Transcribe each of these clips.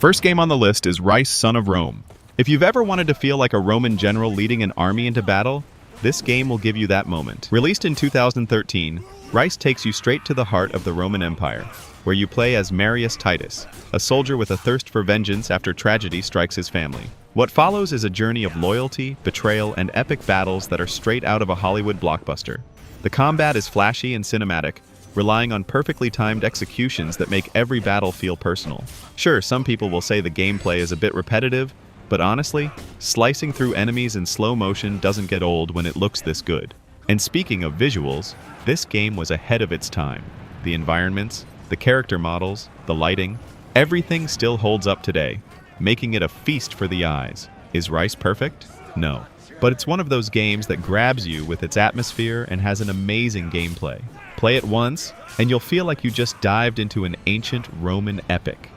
First game on the list is Ryse, Son of Rome. If you've ever wanted to feel like a Roman general leading an army into battle, this game will give you that moment. Released in 2013, Ryse takes you straight to the heart of the Roman Empire, where you play as Marius Titus, a soldier with a thirst for vengeance after tragedy strikes his family. What follows is a journey of loyalty, betrayal, and epic battles that are straight out of a Hollywood blockbuster. The combat is flashy and cinematic, relying on perfectly timed executions that make every battle feel personal. Sure, some people will say the gameplay is a bit repetitive, but honestly, slicing through enemies in slow motion doesn't get old when it looks this good. And speaking of visuals, this game was ahead of its time. The environments, the character models, the lighting, everything still holds up today, making it a feast for the eyes. Is Ryse perfect? No. But it's one of those games that grabs you with its atmosphere and has an amazing gameplay. Play it once, and you'll feel like you just dived into an ancient Roman epic.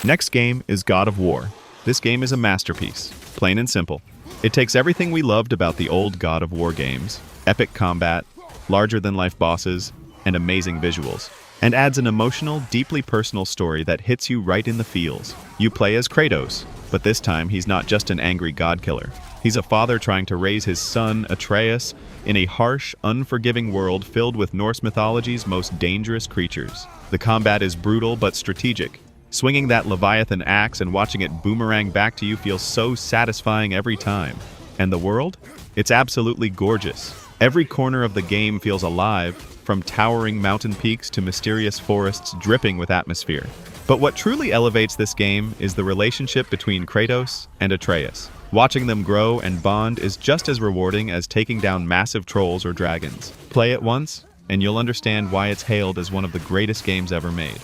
Next game is God of War. This game is a masterpiece, plain and simple. It takes everything we loved about the old God of War games, epic combat, larger-than-life bosses, and amazing visuals, and adds an emotional, deeply personal story that hits you right in the feels. You play as Kratos, but this time he's not just an angry god-killer. He's a father trying to raise his son, Atreus, in a harsh, unforgiving world filled with Norse mythology's most dangerous creatures. The combat is brutal but strategic. Swinging that Leviathan axe and watching it boomerang back to you feels so satisfying every time. And the world? It's absolutely gorgeous. Every corner of the game feels alive, from towering mountain peaks to mysterious forests dripping with atmosphere. But what truly elevates this game is the relationship between Kratos and Atreus. Watching them grow and bond is just as rewarding as taking down massive trolls or dragons. Play it once, and you'll understand why it's hailed as one of the greatest games ever made.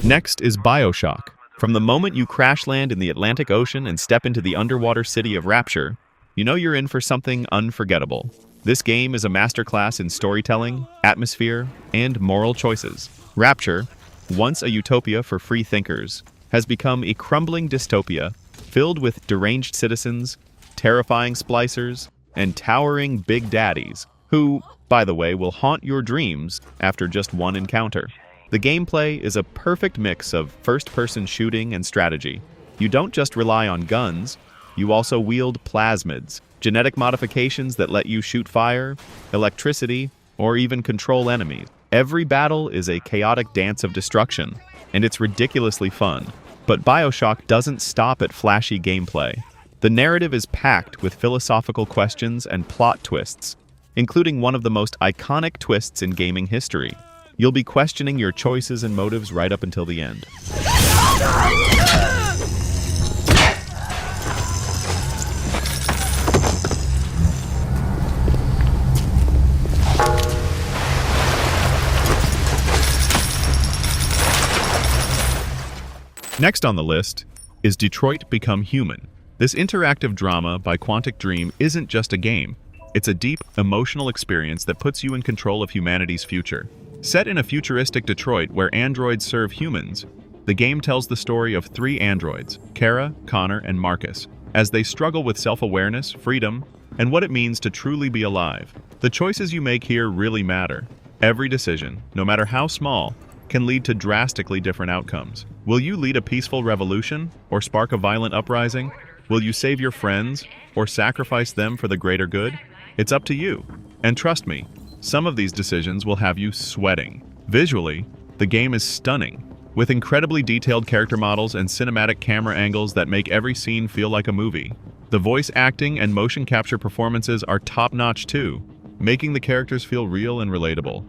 Next is Bioshock. From the moment you crash land in the Atlantic Ocean and step into the underwater city of Rapture, you know you're in for something unforgettable. This game is a masterclass in storytelling, atmosphere, and moral choices. Rapture, once a utopia for free thinkers, has become a crumbling dystopia filled with deranged citizens, terrifying splicers, and towering big daddies, who, by the way, will haunt your dreams after just one encounter. The gameplay is a perfect mix of first-person shooting and strategy. You don't just rely on guns, you also wield plasmids, genetic modifications that let you shoot fire, electricity, or even control enemies. Every battle is a chaotic dance of destruction, and it's ridiculously fun. But Bioshock doesn't stop at flashy gameplay. The narrative is packed with philosophical questions and plot twists, including one of the most iconic twists in gaming history. You'll be questioning your choices and motives right up until the end. Next on the list is Detroit Become Human. This interactive drama by Quantic Dream isn't just a game. It's a deep, emotional experience that puts you in control of humanity's future. Set in a futuristic Detroit where androids serve humans, the game tells the story of three androids, Kara, Connor, and Marcus, as they struggle with self-awareness, freedom, and what it means to truly be alive. The choices you make here really matter. Every decision, no matter how small, can lead to drastically different outcomes. Will you lead a peaceful revolution or spark a violent uprising? Will you save your friends or sacrifice them for the greater good? It's up to you. And trust me, some of these decisions will have you sweating. Visually, the game is stunning. with incredibly detailed character models and cinematic camera angles that make every scene feel like a movie. The voice acting and motion capture performances are top-notch too, making the characters feel real and relatable.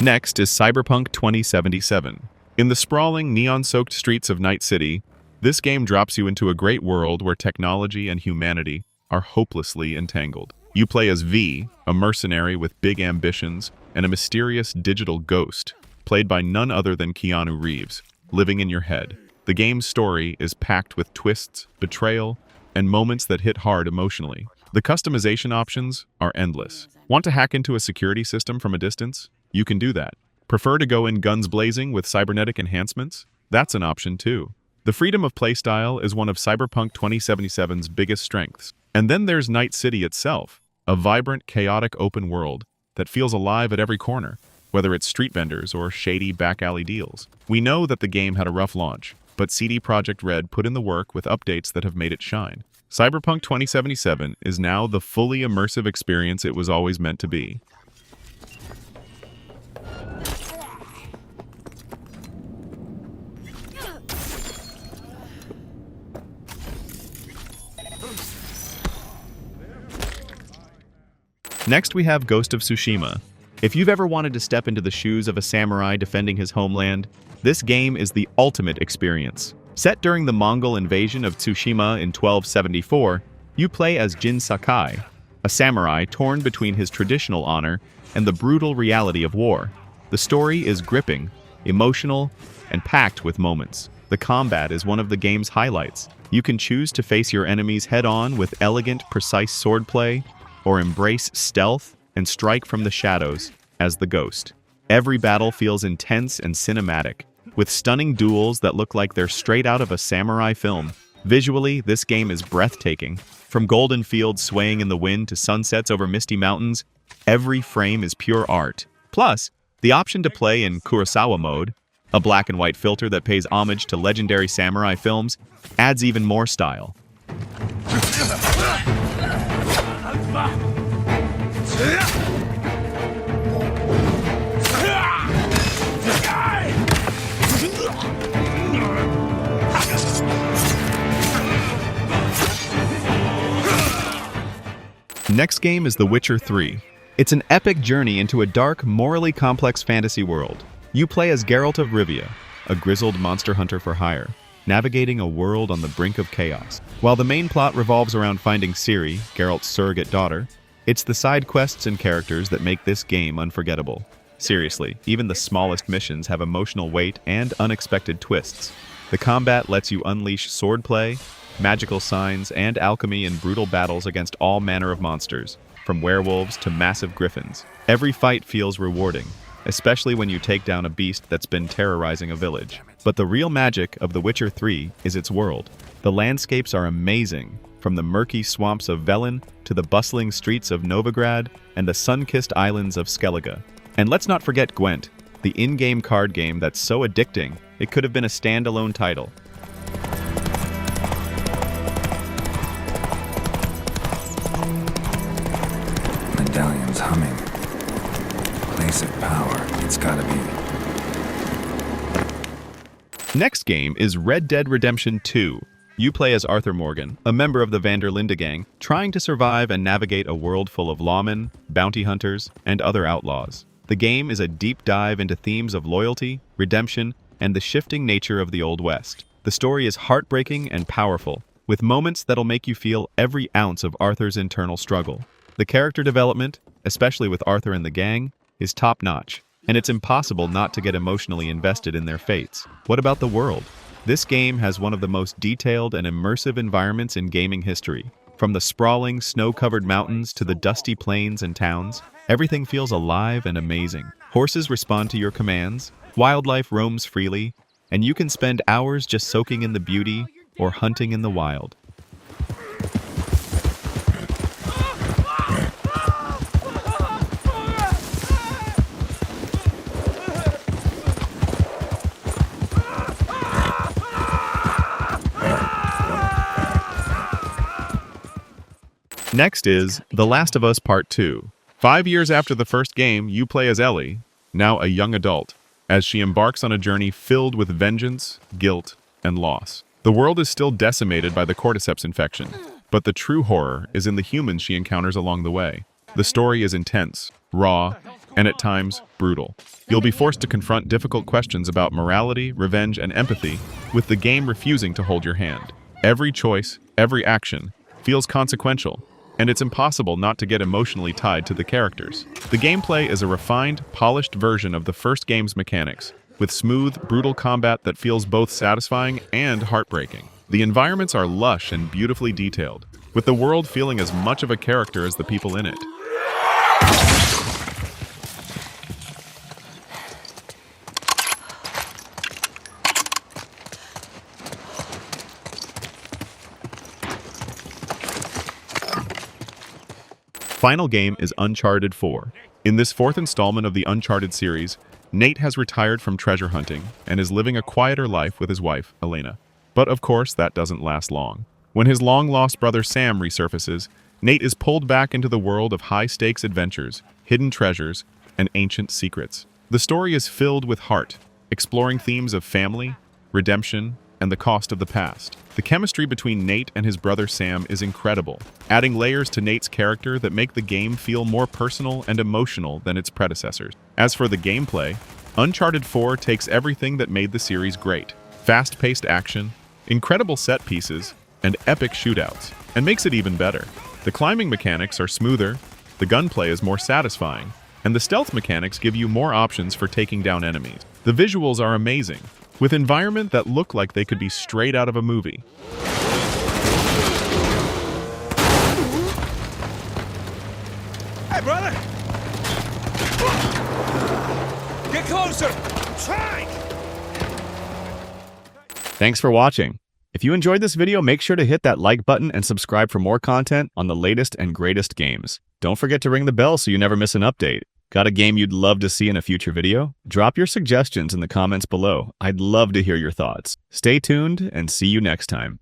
Next is Cyberpunk 2077. In the sprawling, neon-soaked streets of Night City, this game drops you into a great world where technology and humanity are hopelessly entangled. You play as V, a mercenary with big ambitions, and a mysterious digital ghost, played by none other than Keanu Reeves, living in your head. The game's story is packed with twists, betrayal, and moments that hit hard emotionally. The customization options are endless. Want to hack into a security system from a distance? You can do that. Prefer to go in guns blazing with cybernetic enhancements? That's an option too. The freedom of playstyle is one of Cyberpunk 2077's biggest strengths. And then there's Night City itself, a vibrant, chaotic open world that feels alive at every corner, whether it's street vendors or shady back-alley deals. We know that the game had a rough launch, but CD Projekt Red put in the work with updates that have made it shine. Cyberpunk 2077 is now the fully immersive experience it was always meant to be. Next, we have Ghost of Tsushima. If you've ever wanted to step into the shoes of a samurai defending his homeland, this game is the ultimate experience. Set during the Mongol invasion of Tsushima in 1274, you play as Jin Sakai, a samurai torn between his traditional honor and the brutal reality of war. The story is gripping, emotional, and packed with moments. The combat is one of the game's highlights. You can choose to face your enemies head-on with elegant, precise swordplay, or embrace stealth and strike from the shadows as the Ghost. Every battle feels intense and cinematic, with stunning duels that look like they're straight out of a samurai film. Visually, this game is breathtaking. From golden fields swaying in the wind to sunsets over misty mountains, every frame is pure art. Plus, the option to play in Kurosawa mode, a black and white filter that pays homage to legendary samurai films, adds even more style. Next game is The Witcher 3. It's an epic journey into a dark, morally complex fantasy world. You play as Geralt of Rivia, a grizzled monster hunter for hire, navigating a world on the brink of chaos. While the main plot revolves around finding Ciri, Geralt's surrogate daughter, it's the side quests and characters that make this game unforgettable. Seriously, even the smallest missions have emotional weight and unexpected twists. The combat lets you unleash swordplay, magical signs, and alchemy in brutal battles against all manner of monsters, from werewolves to massive griffins. Every fight feels rewarding, especially when you take down a beast that's been terrorizing a village. But the real magic of The Witcher 3 is its world. The landscapes are amazing, from the murky swamps of Velen to the bustling streets of Novigrad and the sun-kissed islands of Skellige. And let's not forget Gwent, the in-game card game that's so addicting, it could have been a standalone title. Medallion's humming. Place of power, it's gotta be. Next game is Red Dead Redemption 2. You play as Arthur Morgan, a member of the Van der Linde gang, trying to survive and navigate a world full of lawmen, bounty hunters, and other outlaws. The game is a deep dive into themes of loyalty, redemption, and the shifting nature of the Old West. The story is heartbreaking and powerful, with moments that'll make you feel every ounce of Arthur's internal struggle. The character development, especially with Arthur and the gang, is top-notch, and it's impossible not to get emotionally invested in their fates. What about the world? This game has one of the most detailed and immersive environments in gaming history. From the sprawling, snow-covered mountains to the dusty plains and towns, everything feels alive and amazing. Horses respond to your commands, wildlife roams freely, and you can spend hours just soaking in the beauty or hunting in the wild. Next is The Last of Us Part 2. 5 years after the first game, you play as Ellie, now a young adult, as she embarks on a journey filled with vengeance, guilt, and loss. The world is still decimated by the cordyceps infection, but the true horror is in the humans she encounters along the way. The story is intense, raw, and at times brutal. You'll be forced to confront difficult questions about morality, revenge, and empathy, with the game refusing to hold your hand. Every choice, every action, feels consequential, and it's impossible not to get emotionally tied to the characters. The gameplay is a refined, polished version of the first game's mechanics, with smooth, brutal combat that feels both satisfying and heartbreaking. The environments are lush and beautifully detailed, with the world feeling as much of a character as the people in it. Final game is Uncharted 4. In this fourth installment of the Uncharted series, Nate has retired from treasure hunting and is living a quieter life with his wife, Elena. But of course, that doesn't last long. When his long-lost brother Sam resurfaces, Nate is pulled back into the world of high-stakes adventures, hidden treasures, and ancient secrets. The story is filled with heart, exploring themes of family, redemption, and the cost of the past. The chemistry between Nate and his brother Sam is incredible, adding layers to Nate's character that make the game feel more personal and emotional than its predecessors. As for the gameplay, Uncharted 4 takes everything that made the series great: fast-paced action, incredible set pieces, and epic shootouts, and makes it even better. The climbing mechanics are smoother, the gunplay is more satisfying, and the stealth mechanics give you more options for taking down enemies. The visuals are amazing, with environments that look like they could be straight out of a movie. Hey, brother! Get closer! I'm trying! Thanks for watching. If you enjoyed this video, make sure to hit that like button and subscribe for more content on the latest and greatest games. Don't forget to ring the bell so you never miss an update. Got a game you'd love to see in a future video? Drop your suggestions in the comments below. I'd love to hear your thoughts. Stay tuned and see you next time.